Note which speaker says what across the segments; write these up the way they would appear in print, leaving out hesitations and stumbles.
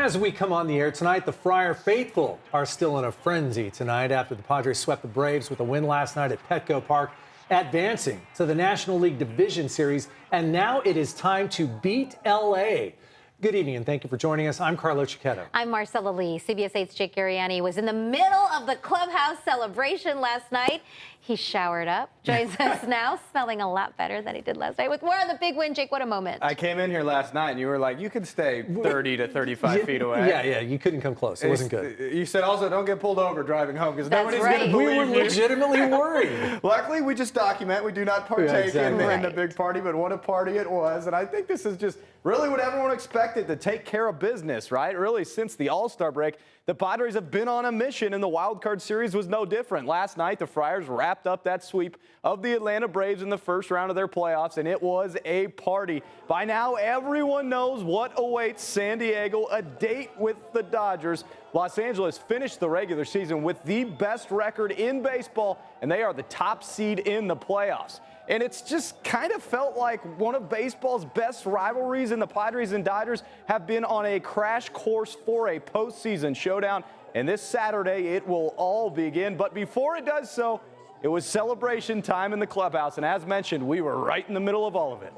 Speaker 1: As we come on the air tonight, the Friar faithful are still in a frenzy tonight after the Padres swept the Braves with a win last night at Petco Park, advancing to the National League Division Series. And now it is time to beat L.A. Good evening, and thank you for joining us. I'm Carlo Cicchetto.
Speaker 2: I'm Marcella Lee. CBS 8's Jake Gariani was in the middle of the clubhouse celebration last night. He showered up, joins us now, smelling a lot better than he did last night. With more on the big win, Jake, what a moment.
Speaker 3: I came in here last night, and you were like, you can stay 30 to 35 feet away.
Speaker 1: Yeah, you couldn't come close. It wasn't good.
Speaker 3: You said also don't get pulled over driving home, because nobody's
Speaker 2: right.
Speaker 3: going to believe
Speaker 1: We were
Speaker 3: you.
Speaker 1: legitimately worried.
Speaker 3: Luckily, we just document. We do not partake in
Speaker 2: Right.
Speaker 3: the big party, but what a party it was. And I think this is just really what everyone expected, to take care of business, right? Really, since the All-Star break, the Padres have been on a mission, and the wild card series was no different. Last night, the Friars wrapped up that sweep of the Atlanta Braves in the first round of their playoffs, and it was a party. By now, everyone knows what awaits San Diego, a date with the Dodgers. Los Angeles finished the regular season with the best record in baseball, and they are the top seed in the playoffs. And it's just kind of felt like one of baseball's best rivalries, and the Padres and Dodgers have been on a crash course for a postseason showdown. And this Saturday, it will all begin. But before it does so, it was celebration time in the clubhouse. And as mentioned, we were right in the middle of all of it.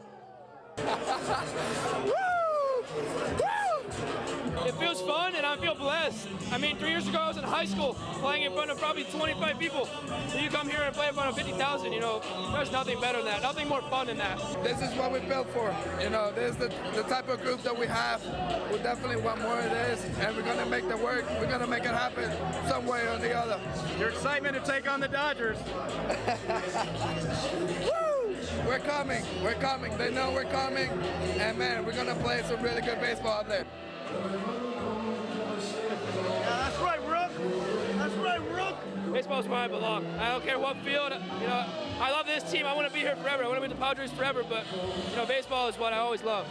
Speaker 4: It feels fun, and I feel blessed. I mean, 3 years ago, I was in high school playing in front of probably 25 people. So you come here and play in front of 50,000, you know, there's nothing better than that, nothing more fun than that.
Speaker 5: This is what we're built for. You know, this is the type of group that we have. We definitely want more of this, and we're going to make the work. We're going to make it happen some way or the other.
Speaker 3: Your excitement to take on the Dodgers.
Speaker 5: Woo! We're coming. We're coming. They know we're coming. And, man, we're going to play some really good baseball out there.
Speaker 4: That's right, Rook. That's right, Rook. Baseball's where I belong. I don't care what field. You know, I love this team. I want to be here forever. I want to be the Padres forever. But you know, baseball is what I always love.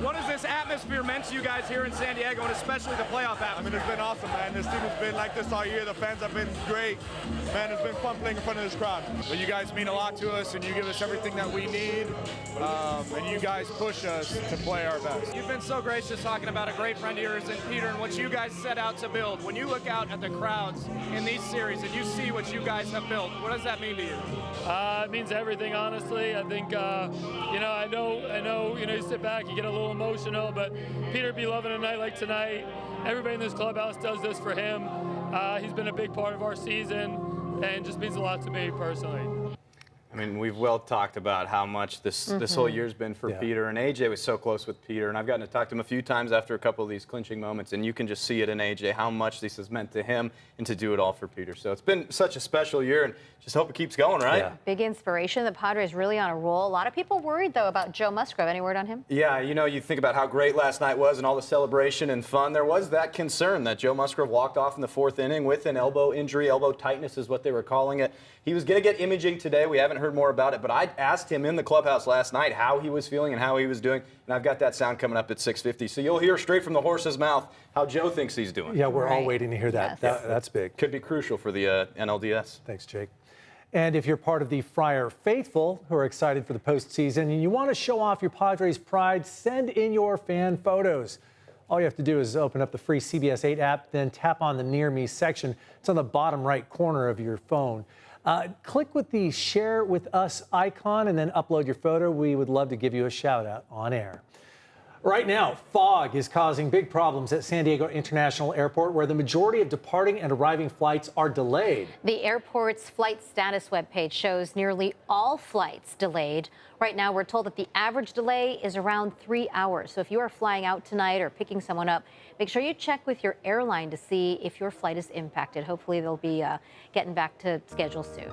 Speaker 3: What has this atmosphere meant to you guys here in San Diego, and especially the playoff atmosphere?
Speaker 6: I mean, it's been awesome, man. This team has been like this all year. The fans have been great. Man, it's been fun playing in front of this crowd. But you guys mean a lot to us, and you give us everything that we need. And you guys push us to play our best.
Speaker 4: You've been so gracious talking about a great friend of yours in Peter and what you guys set out to build. When you look out at the crowds in these series and you see what you guys have built, what does that mean to you?
Speaker 7: It means everything, honestly. I think, I know, you sit back, you get a little emotional, but Peter be loving a night like tonight. Everybody in this clubhouse does this for him. He's been a big part of our season, and just means a lot to me personally.
Speaker 3: I mean, we've well talked about how much this whole year's been for Peter, and AJ was so close with Peter, and I've gotten to talk to him a few times after a couple of these clinching moments, and you can just see it in AJ how much this has meant to him and to do it all for Peter. So it's been such a special year, and just hope it keeps going, right?
Speaker 1: Yeah.
Speaker 2: Big inspiration. The Padres really on a roll. A lot of people worried, though, about Joe Musgrove. Any word on him?
Speaker 3: Yeah, you know, you think about how great last night was and all the celebration and fun. There was that concern that Joe Musgrove walked off in the fourth inning with an elbow injury. Elbow tightness is what they were calling it. He was going to get imaging today. We haven't heard more about it, but I asked him in the clubhouse last night how he was feeling and how he was doing, and I've got that sound coming up at 6:50. So you'll hear straight from the horse's mouth how Joe thinks he's doing.
Speaker 1: Yeah, we're all waiting to hear that.
Speaker 2: Yes.
Speaker 1: That's big.
Speaker 3: Could be crucial for the NLDS.
Speaker 1: Thanks, Jake. And if you're part of the Friar faithful who are excited for the postseason and you want to show off your Padres pride, send in your fan photos. All you have to do is open up the free CBS 8 app, then tap on the Near Me section. It's on the bottom right corner of your phone. Click with the Share with Us icon and then upload your photo. We would love to give you a shout out on air. Right now, fog is causing big problems at San Diego International Airport, where the majority of departing and arriving flights are delayed.
Speaker 2: The airport's flight status webpage shows nearly all flights delayed. Right now, we're told that the average delay is around 3 hours. So if you are flying out tonight or picking someone up, make sure you check with your airline to see if your flight is impacted. Hopefully, they'll be getting back to schedule soon.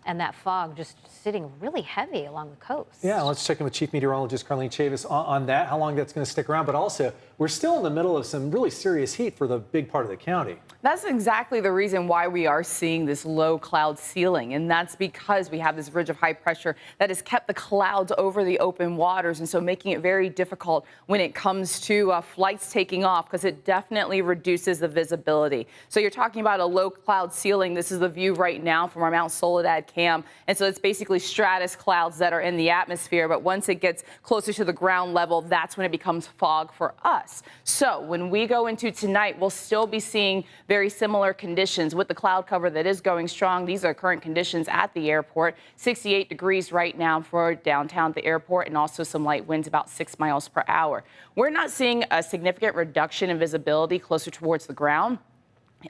Speaker 2: And that fog just sitting really heavy along the coast.
Speaker 1: Yeah, let's check in with Chief Meteorologist Carlene Chavis on that, how long that's going to stick around, but also we're still in the middle of some really serious heat for the big part of the county.
Speaker 8: That's exactly the reason why we are seeing this low cloud ceiling, and that's because we have this ridge of high pressure that has kept the clouds over the open waters, and so making it very difficult when it comes to flights taking off, because it definitely reduces the visibility. So you're talking about a low cloud ceiling. This is the view right now from our Mount Soledad cam, and so it's basically stratus clouds that are in the atmosphere, but once it gets closer to the ground level, that's when it becomes fog for us. So when we go into tonight, we'll still be seeing very similar conditions with the cloud cover that is going strong. These are current conditions at the airport. 68 degrees right now for downtown at the airport, and also some light winds about 6 miles per hour. We're not seeing a significant reduction in visibility closer towards the ground,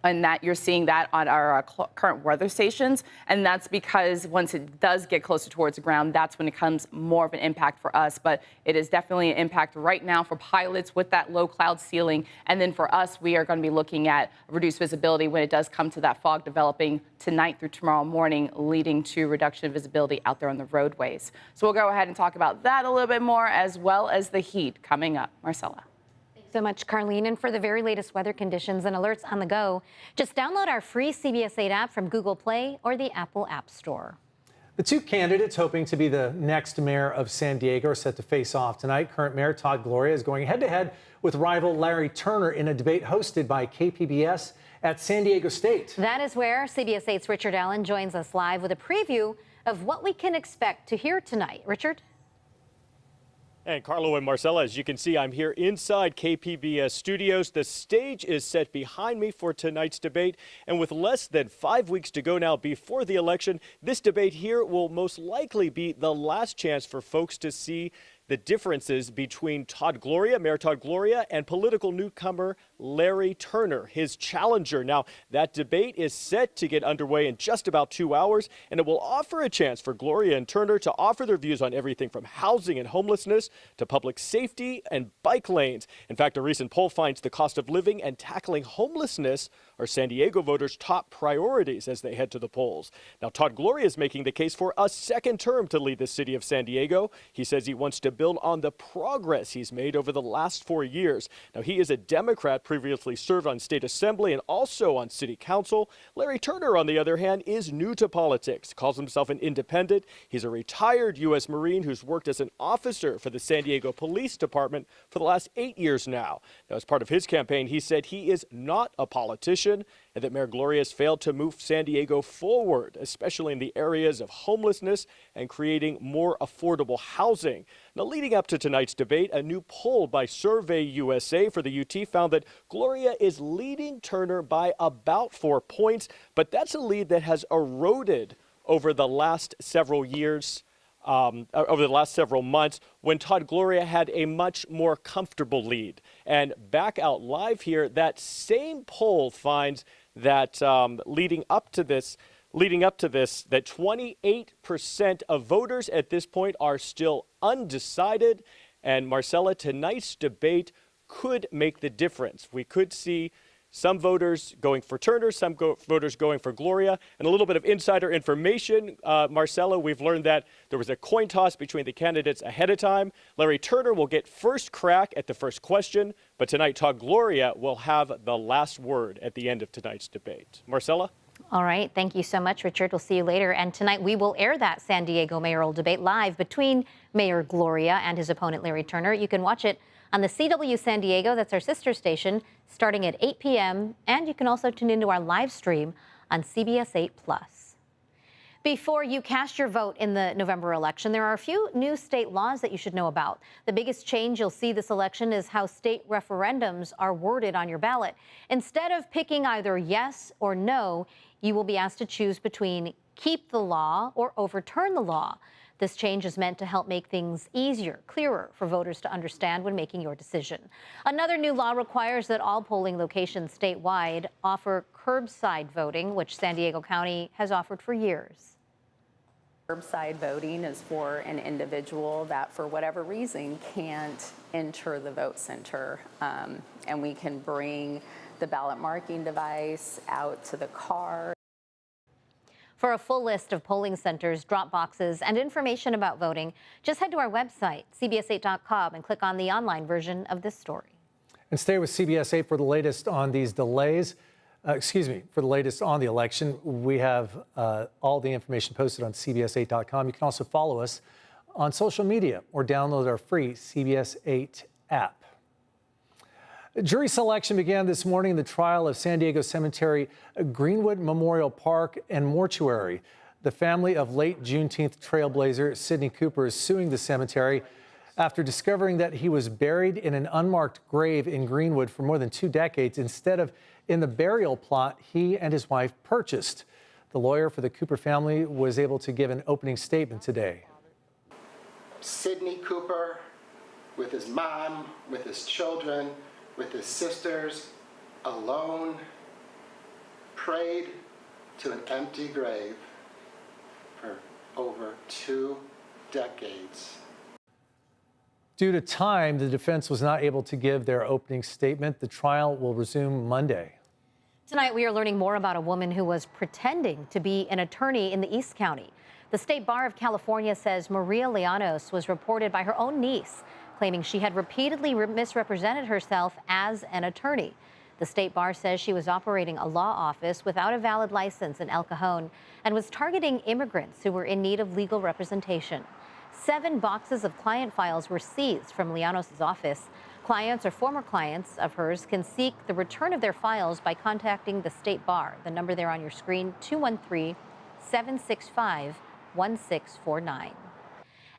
Speaker 8: and that you're seeing that on our current weather stations. And that's because once it does get closer towards the ground, that's when it becomes more of an impact for us. But it is definitely an impact right now for pilots with that low cloud ceiling. And then for us, we are going to be looking at reduced visibility when it does come to that fog developing tonight through tomorrow morning, leading to reduction of visibility out there on the roadways. So we'll go ahead and talk about that a little bit more, as well as the heat coming up. Marcella.
Speaker 2: So much, Carlene. And for the very latest weather conditions and alerts on the go, just download our free CBS 8 app from Google Play or the Apple App Store.
Speaker 1: The two candidates hoping to be the next mayor of San Diego are set to face off tonight. Current Mayor Todd Gloria is going head-to-head with rival Larry Turner in a debate hosted by KPBS at San Diego State.
Speaker 2: That is where CBS 8's Richard Allen joins us live with a preview of what we can expect to hear tonight. Richard?
Speaker 9: And Carlo and Marcella, as you can see, I'm here inside KPBS studios. The stage is set behind me for tonight's debate. And with less than 5 weeks to go now before the election, this debate here will most likely be the last chance for folks to see the differences between Mayor Todd Gloria, and political newcomer Larry Turner, his challenger. Now, that debate is set to get underway in just about 2 hours, and it will offer a chance for Gloria and Turner to offer their views on everything from housing and homelessness to public safety and bike lanes. In fact, a recent poll finds the cost of living and tackling homelessness are San Diego voters' top priorities as they head to the polls. Now, Todd Gloria is making the case for a second term to lead the city of San Diego. He says he wants to build on the progress he's made over the last 4 years. Now, he is a Democrat, previously served on state assembly and also on city council. Larry Turner, on the other hand, is new to politics, calls himself an independent. He's a retired U.S. Marine who's worked as an officer for the San Diego Police Department for the last 8 years now. Now, as part of his campaign, he said he is not a politician and that Mayor Gloria has failed to move San Diego forward, especially in the areas of homelessness and creating more affordable housing. Now, leading up to tonight's debate, a new poll by Survey USA for the UT found that Gloria is leading Turner by about 4 points, but that's a lead that has eroded over the last several years. Over the last several months, when Todd Gloria had a much more comfortable lead. And back out live here, that same poll finds that leading up to this, that 28% of voters at this point are still undecided. And Marcella, tonight's debate could make the difference. We could see some voters going for Turner, some voters going for Gloria, and a little bit of insider information. Marcella, we've learned that there was a coin toss between the candidates ahead of time. Larry Turner will get first crack at the first question, but tonight Todd Gloria will have the last word at the end of tonight's debate. Marcella?
Speaker 2: All right. Thank you so much, Richard. We'll see you later. And tonight we will air that San Diego mayoral debate live between Mayor Gloria and his opponent, Larry Turner. You can watch it on the CW San Diego, that's our sister station, starting at 8 p.m. And you can also tune into our live stream on CBS 8 Plus. Before you cast your vote in the November election, there are a few new state laws that you should know about. The biggest change you'll see this election is how state referendums are worded on your ballot. Instead of picking either yes or no, you will be asked to choose between keep the law or overturn the law. This change is meant to help make things easier, clearer for voters to understand when making your decision. Another new law requires that all polling locations statewide offer curbside voting, which San Diego County has offered for years.
Speaker 10: Curbside voting is for an individual that, for whatever reason, can't enter the vote center. And we can bring the ballot marking device out to the car.
Speaker 2: For a full list of polling centers, drop boxes, and information about voting, just head to our website, cbs8.com, and click on the online version of this story.
Speaker 1: And stay with CBS 8 for the latest on these delays. For the latest on the election. We have all the information posted on CBS8.com. You can also follow us on social media or download our free CBS 8 app. Jury selection began this morning in the trial of San Diego Cemetery, Greenwood Memorial Park and Mortuary. The family of late Juneteenth trailblazer Sidney Cooper is suing the cemetery after discovering that he was buried in an unmarked grave in Greenwood for more than 2 decades instead of in the burial plot he and his wife purchased. The lawyer for the Cooper family was able to give an opening statement today.
Speaker 11: Sidney Cooper, with his mom, with his children, with his sisters, alone, prayed to an empty grave for over 2 decades.
Speaker 1: Due to time, the defense was not able to give their opening statement. The trial will resume Monday.
Speaker 2: Tonight, we are learning more about a woman who was pretending to be an attorney in the East County. The State Bar of California says Maria Llanos was reported by her own niece, claiming she had repeatedly misrepresented herself as an attorney. The State Bar says she was operating a law office without a valid license in El Cajon and was targeting immigrants who were in need of legal representation. 7 boxes of client files were seized from Llanos' office. Clients or former clients of hers can seek the return of their files by contacting the State Bar. The number there on your screen, 213-765-1649.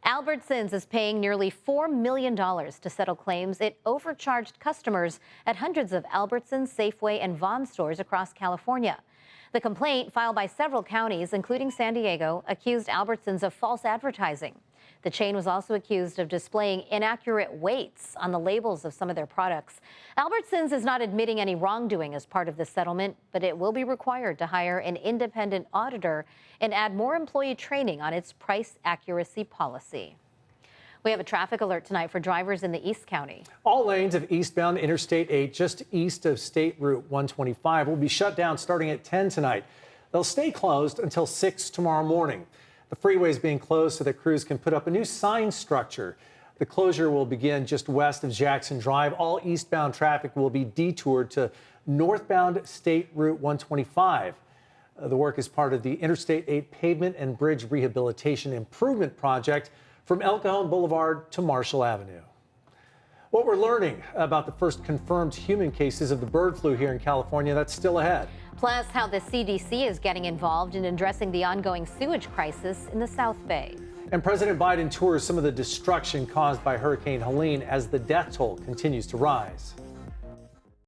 Speaker 2: Albertsons is paying nearly $4 million to settle claims it overcharged customers at hundreds of Albertsons, Safeway, and Vons stores across California. The complaint, filed by several counties, including San Diego, accused Albertsons of false advertising. The chain was also accused of displaying inaccurate weights on the labels of some of their products. Albertsons is not admitting any wrongdoing as part of the settlement, but it will be required to hire an independent auditor and add more employee training on its price accuracy policy. We have a traffic alert tonight for drivers in the East County.
Speaker 1: All lanes of eastbound Interstate 8 just east of State Route 125 will be shut down starting at 10 tonight. They'll stay closed until 6 tomorrow morning. The freeway is being closed so that crews can put up a new sign structure. The closure will begin just west of Jackson Drive. All eastbound traffic will be detoured to northbound State Route 125. The work is part of the Interstate 8 Pavement and Bridge Rehabilitation Improvement Project from El Cajon Boulevard to Marshall Avenue. What we're learning about the first confirmed human cases of the bird flu here in California, that's still ahead.
Speaker 2: Plus, how the CDC is getting involved in addressing the ongoing sewage crisis in the South Bay.
Speaker 1: And President Biden tours some of the destruction caused by Hurricane Helene as the death toll continues to rise.